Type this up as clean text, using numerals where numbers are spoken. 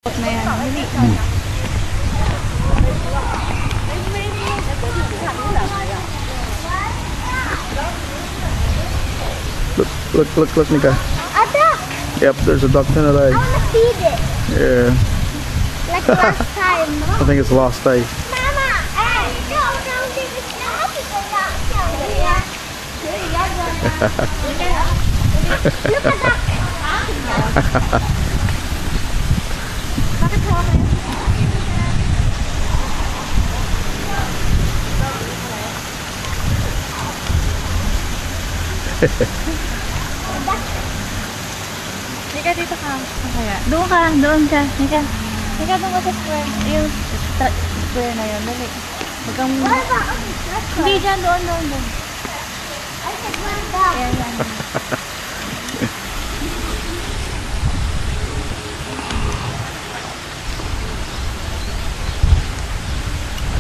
Na yan. Dali. Look, Nika. Yep, there's a duck in the leg. I want to feed it. Yeah. Like last time. I think it's lost day. Mama, hey, no, this is not Look at that. Nika, dito ka. Kaya. Doon ka. Nika, doon ka sa square. Yung square na yun. Dali. Huwag kang... Hindi dyan, doon. I said one dog. Ayan.